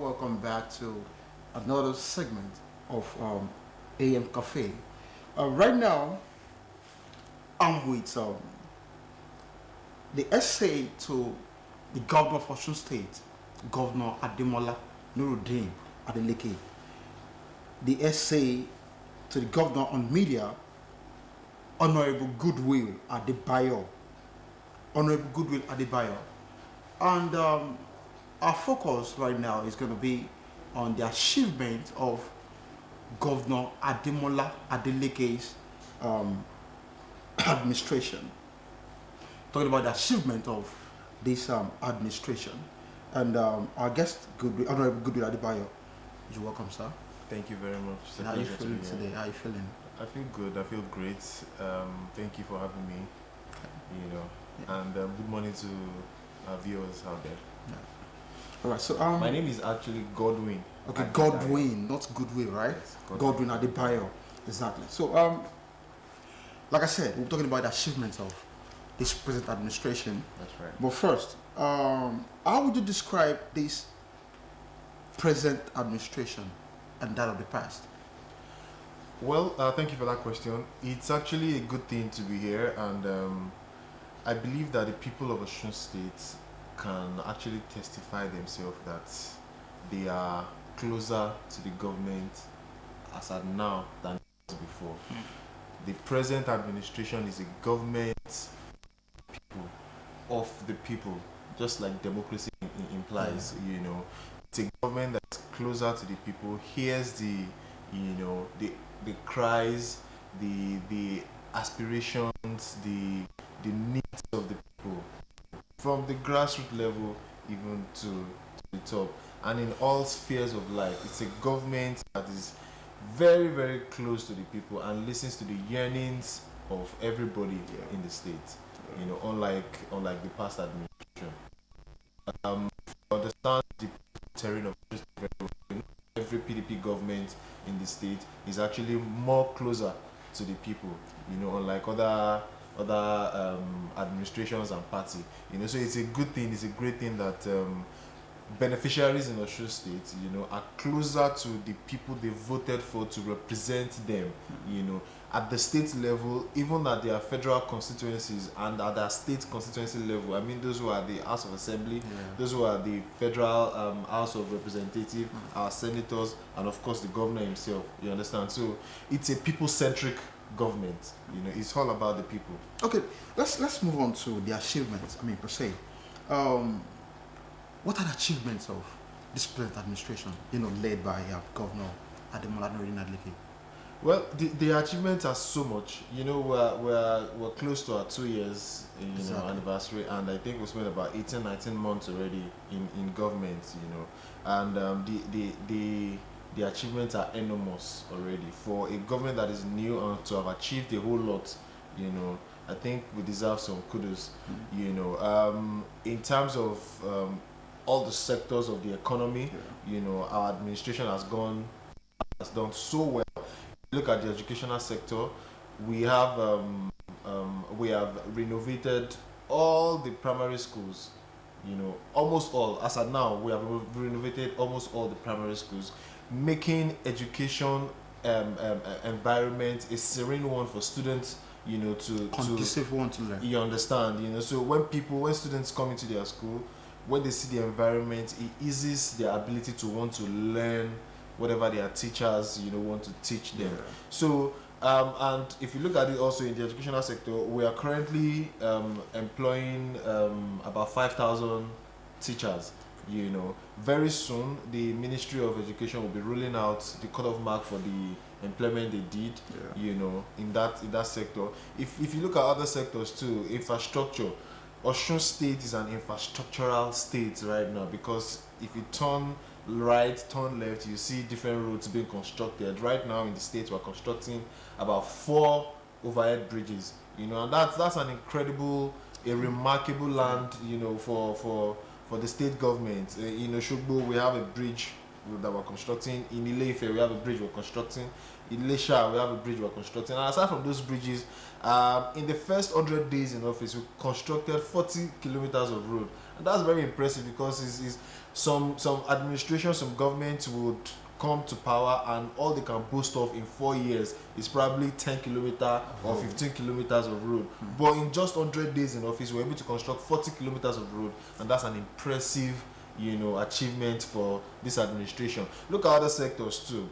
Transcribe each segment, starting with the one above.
welcome back to another segment of AM Cafe. Right now, I'm with the essay to the governor of Osun State, Governor Ademola Nuruddin Adeleke. The essay to the governor on media, Honorable Goodwill Adebayo. Honorable Goodwill Adebayo. And our focus right now is going to be on the achievement of Governor Ademola Adeleke's administration. Talking about the achievement of this administration. And our guest, Honorable Goodwill Adebayo, you're welcome, sir. Thank you very much. And how are you feeling today? How are you feeling? I feel good. I feel great. Thank you for having me. And good morning to our viewers out there. Yeah. All right. So my name is actually Godwin. Okay, Godwin, not Goodwill, right? Yes, Godwin Adebayo, exactly. So like I said, we're talking about the achievements of this present administration. That's right. But first, how would you describe this present administration and that of the past? Well, thank you for that question. It's actually a good thing to be here, and I believe that the people of Osun State can actually testify themselves that they are closer to the government as at now than before. The present administration is a government people, of the people, just like democracy implies. It's a government that's closer to the people, hears the cries, the aspirations, the needs of the people, from the grassroots level even to the top, and in all spheres of life. It's a government that is very, very close to the people and listens to the yearnings of everybody in the state. Unlike the past administration. Understand the terrain of every PDP government in the state is actually more closer to the people. Unlike other administrations and party. So it's a good thing. It's a great thing that beneficiaries in Osun State, are closer to the people they voted for to represent them. At the state level, even at their federal constituencies and at their state constituency level. I mean, those who are the House of Assembly, those who are the federal House of Representatives, our senators, and of course the governor himself. You understand? So it's a people-centric government. It's all about the people. Okay, let's move on to the achievements. I mean, per se, what are the achievements of this present administration? Led by Governor Ademola Nuruddin Adeleke. Well, the achievements are so much. We're close to our 2 years, Exactly. anniversary, and I think we spent about 18, 19 months already in government. And the achievements are enormous already for a government that is new and to have achieved a whole lot. I think we deserve some kudos. In terms of all the sectors of the economy, our administration has done so well. Look at the educational sector. We have renovated all the primary schools. Almost all. As at now, we have renovated almost all the primary schools, making education environment a serene one for students. Conducive one to learn. You understand. So when students come into their school, when they see the environment, it eases their ability to want to learn whatever their teachers want to teach them. So and if you look at it also in the educational sector, we are currently employing about 5,000 teachers. Very soon the Ministry of Education will be rolling out the cutoff mark for the employment they did. In that sector. If you look at other sectors too, infrastructure. Osun State is an infrastructural state right now, because if you turn right, turn left, you see different roads being constructed. Right now in the state, we're constructing about 4 overhead bridges. And that's an incredible, a remarkable land, for the state government. In Osogbo, we have a bridge that we're constructing. In Ile-Ife, we have a bridge we're constructing. In Lesha, we have a bridge we're constructing. And aside from those bridges, in the first 100 days in office, we constructed 40 kilometers of road. And that's very impressive because it's some administration, some governments would come to power and all they can boast of in 4 years is probably 10 kilometers or 15 kilometers of road. But in just 100 days in office, we're able to construct 40 kilometers of road, and that's an impressive, achievement for this administration. Look at other sectors too.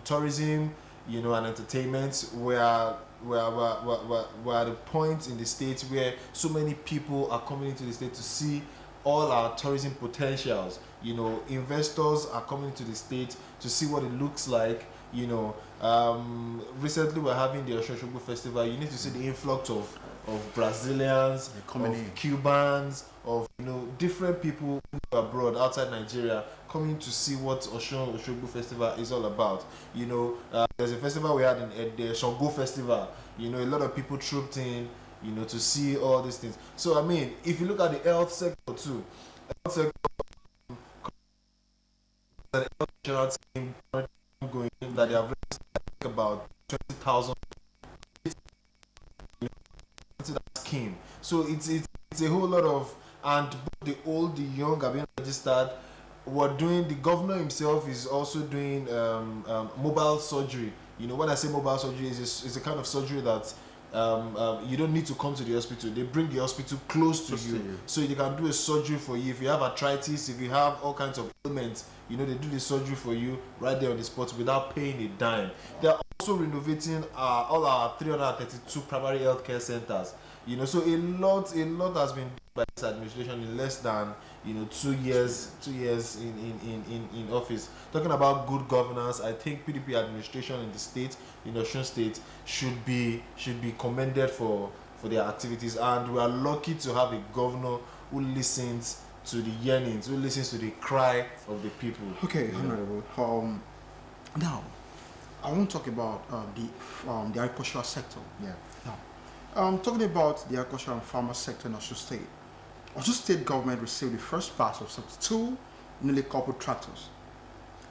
Tourism, and entertainment. We're at a point in the state where so many people are coming into the state to see all our tourism potentials. Investors are coming to the state to see what it looks like. Recently we're having the Osogbo festival. You need to see the influx of Brazilians, of Cubans, of different people who are abroad outside Nigeria coming to see what Osogbo festival is all about. There's a festival we had in the Shango festival. A lot of people trooped in, to see all these things. So I mean, if you look at the health sector too, health sector, the health insurance scheme going that they have raised about 20,000 into that scheme. So it's a whole lot of, and both the old, the young are being registered. The governor himself is also doing mobile surgery. When I say mobile surgery, is a kind of surgery that you don't need to come to the hospital. They bring the hospital close to you, so they can do a surgery for you. If you have arthritis, if you have all kinds of ailments, they do the surgery for you right there on the spot without paying a dime. They are also renovating all our 332 primary health care centers. So a lot has been done by this administration in less than 2 years in office. Talking about good governance, I think PDP administration in the state, in Osun State, should be commended for their activities, and we are lucky to have a governor who listens to the yearnings, who listens to the cry of the people. Okay, Honorable. Now, I want to talk about the agricultural sector. Yeah. Now, talking about the agricultural and farmer sector in Osun State. Osun State government received the first batch of 72 newly coupled tractors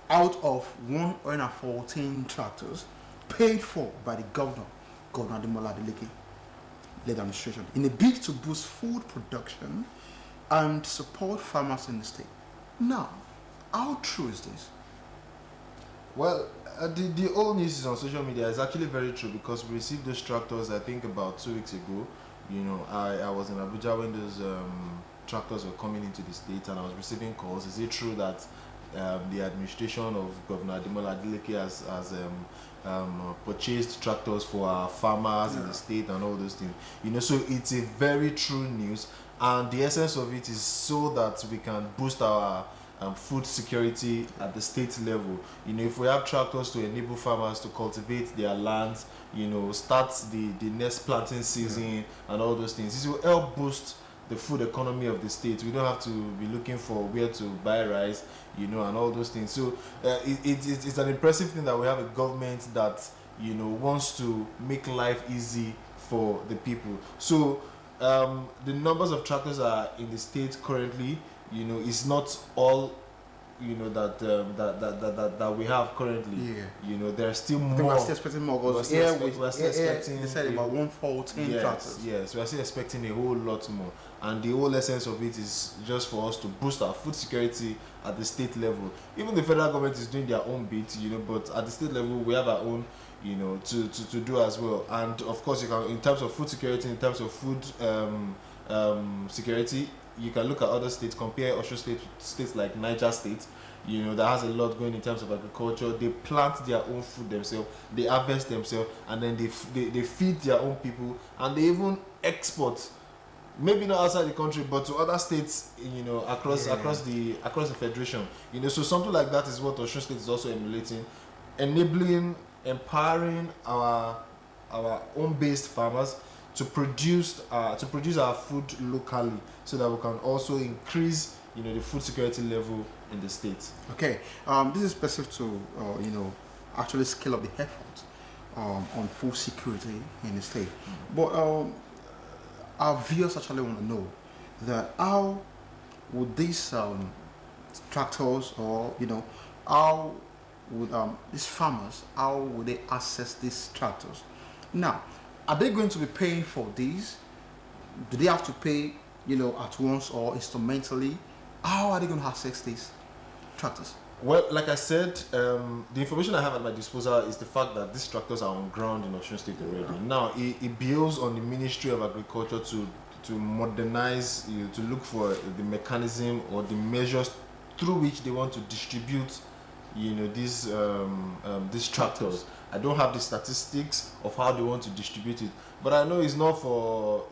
out of 114 tractors paid for by the Governor Adeleke led administration in a bid to boost food production and support farmers in the state. Now, how true is this? Well, the old news is on social media is actually very true because we received those tractors I think about 2 weeks ago. I was in Abuja when those tractors were coming into the state, and I was receiving calls. Is it true that the administration of Governor Adeleke has purchased tractors for our farmers in the state and all those things? So it's a very true news, and the essence of it is so that we can boost our food security at the state level. If we have tractors to enable farmers to cultivate their lands, start the next planting season and all those things, this will help boost the food economy of the state. We don't have to be looking for where to buy rice, and all those things. So it's an impressive thing that we have a government that wants to make life easy for the people. So the numbers of tractors are in the state currently. It's not all that we have currently. There are still more. We're still expecting more because we're still expecting. They said about 114 tractors. Yes, we're still expecting a whole lot more, and the whole essence of it is just for us to boost our food security at the state level. Even the federal government is doing their own bit, but at the state level we have our own, to do as well. And of course, you can, in terms of food security, in terms of food security, you can look at other states, compare Osun State with states like Niger State, that has a lot going in terms of agriculture. They plant their own food themselves, they harvest themselves, and then they feed their own people, and they even export, maybe not outside the country, but to other states, across the federation. So something like that is what Osun State is also emulating, empowering our own based farmers to produce our food locally, so that we can also increase the food security level in the state. Okay, this is specific to actually scale up the effort on food security in the state. But our viewers actually want to know that how would these tractors, or how would these farmers, how would they access these tractors? Now, are they going to be paying for these? Do they have to pay at once or instrumentally, how are they going to access these tractors? Well, like I said, the information I have at my disposal is the fact that these tractors are on ground in Osun State already. Now, it builds on the Ministry of Agriculture to modernize, to look for the mechanism or the measures through which they want to distribute, these tractors. I don't have the statistics of how they want to distribute it, but I know it's not for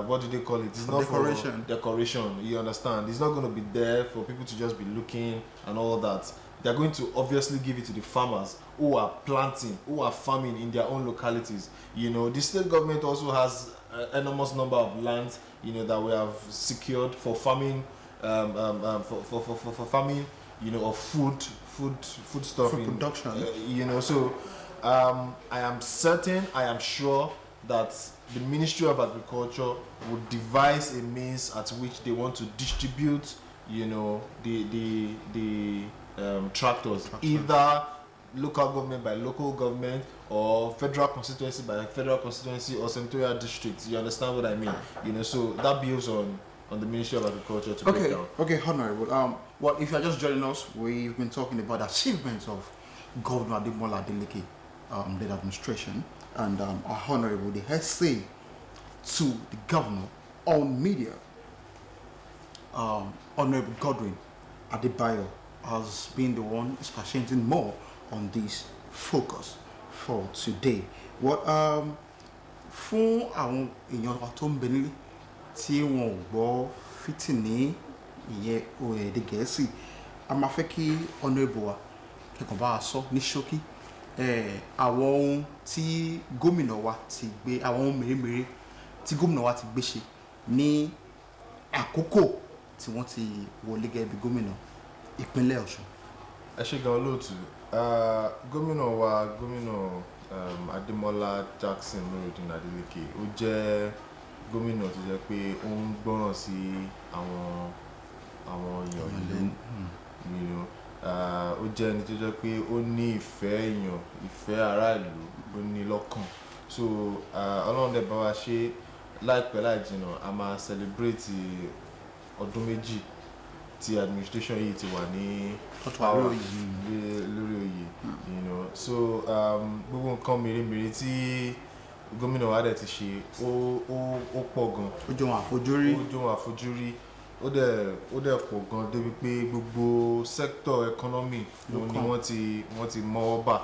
what do they call it? It's For not decoration. for decoration. You understand? It's not going to be there for people to just be looking and all that. They're going to obviously give it to the farmers who are planting, who are farming in their own localities. The state government also has an enormous number of lands, that we have secured for farming, for farming, of food stuff, Food production. So I am sure that the Ministry of Agriculture would devise a means at which they want to distribute, the tractors, either local government by local government or federal constituency by federal constituency or senatorial districts. You understand what I mean? So that builds on the Ministry of Agriculture to break down. Okay, Honorable. Well, if you're just joining us, we've been talking about the achievements of Governor Adeleke, the administration, and our Honorable, the head say to the governor on media, Honorable Godwin Adebayo has been the one expatiating more on this focus for today. What fún àwọn èèyàn wa tó ń bẹ nílé tí wọn ò gbọ́ fìtìní ìyẹn èdè Gẹ̀ẹ́sì, a máa fẹ́ kí Honorable wa kẹ́kọ̀ọ́ bá a sọ ní ṣókí àwọn ohun tí gómìnà wa ti gbé, àwọn ohun mèremère tí gómìnà wa ti gbé ṣe ní àkókò tí wọ́n ti wọlé gẹ́gẹ́ bí gómìnà ìpínlẹ̀ Ọ̀ṣun. Ẹ ṣé gan olóòtú. Gómìnà Adémọ́lá Jackson Nurudeen Adeleke ó jẹ́ gómìnà tó jẹ́ pé ó ń gbọ́ràn sí àwọn èèyàn ìlú. Ó jẹ́ ẹni tó jẹ́ pé ó ní ìfẹ́ aráàlú, ó ní lọ́kàn. So Ọlọ́run dẹ̀ bá wa ṣe láìpẹ́ láì jìnnà a máa celebrate ọdún méjì tí administration yìí ti wà ní power lórí oyè. So gbogbo nǹkan mèremère tí gómìnà wa dẹ̀ ti ṣe ó pọ̀ gan. Ó jọ wọn àfojúrí. Ó dẹ̀ pọ̀ gan débi pé gbogbo sector economy ni wọ́n ti mọ́wọ́ bà.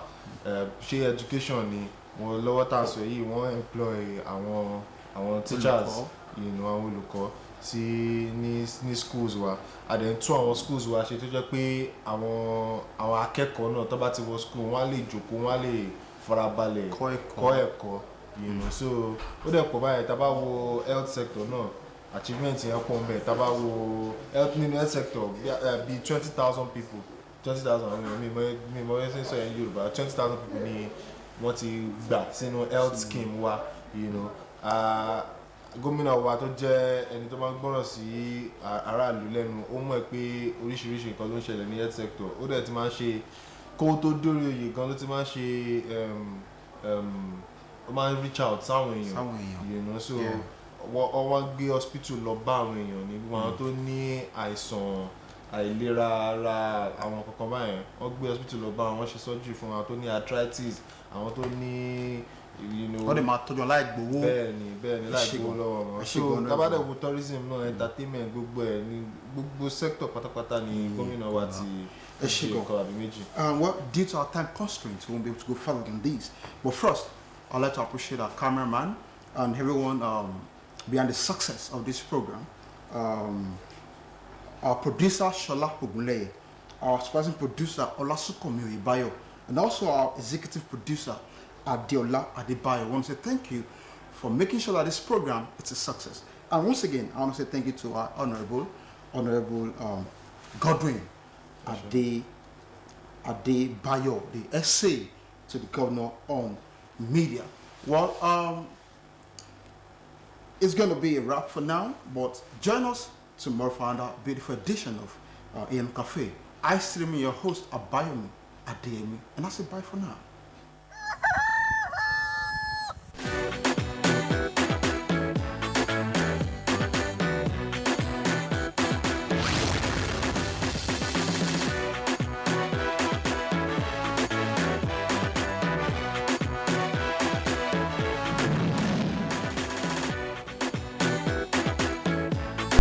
Ṣé education ni wọ́n lọ́wọ́ tá a sọ yìí wọ́n employ àwọn teachers, àwọn olùkọ́ sí ní schools wa. A dẹ̀ ń tún àwọn schools wa ṣe tó jẹ́ pé àwọn akẹ́kọ̀ọ́ náà tó bá ti wọ school wọ́n á lè jókòó, wọ́n á lè farabalẹ̀ kọ́ ẹ̀kọ́. So ó dẹ̀ pọ̀ báyìí tá a bá wo health sector náà achievement yẹn pọ̀ nbẹ̀. Tá a bá wo health sector bí 20,000 people 20,000 mi mọ ẹsẹ̀ sọ yẹn Yorùbá 20,000 people ni wọ́n ti gbà sínú health scheme wa. Gómìnà wa tó jẹ́ ẹni tó máa ń gbọ́ràn sí aráàlú lẹ́nu, ó mọ̀ pé oríṣiríṣi nǹkan ló ń ṣẹlẹ̀ ní health sector. Ó dẹ̀ ti máa ń ṣe kó tó dórí oyè gan ló ti máa ń ṣe ó máa ń reach out sáwọn èèyàn. So wọ́n gbé hospital lọ bá àwọn èèyàn ní àwọn tó ní àìsàn àìlera ara àwọn kankan báyẹn. Wọ́n gbé hospital lọ bá wọn ṣe surgery fún àwọn tó ní arthritis, àwọn tó ní wọ́n dẹ̀ máa tọ́jú láì gbowó. bẹ́ẹ̀ni láì gbowó lọ́wọ́ wọn. So tábàdẹ̀ wo tourism náà, entertainment, gbogbo ẹ̀ ní gbogbo sector pátápátá ni gómìnà wa ti ṣe nǹkan àbí méjì. Well, due to our time constraints, we won't be able to go further than this. But first, I'd like to appreciate our cameraman and everyone behind the success of this program. Our producer, Shola Ogunleye, our supervising producer, Olasukomi Oyebayo, and also our executive producer, Adeola Adebayo. I want to say thank you for making sure that this program is a success. And once again, I want to say thank you to our Honorable Godwin Adebayo, the essay to the governor on media. Well, it's going to be a wrap for now, but join us tomorrow for another beautiful edition of AM Cafe. I still remain your host, Abayomi Adeyemi, and I say bye for now.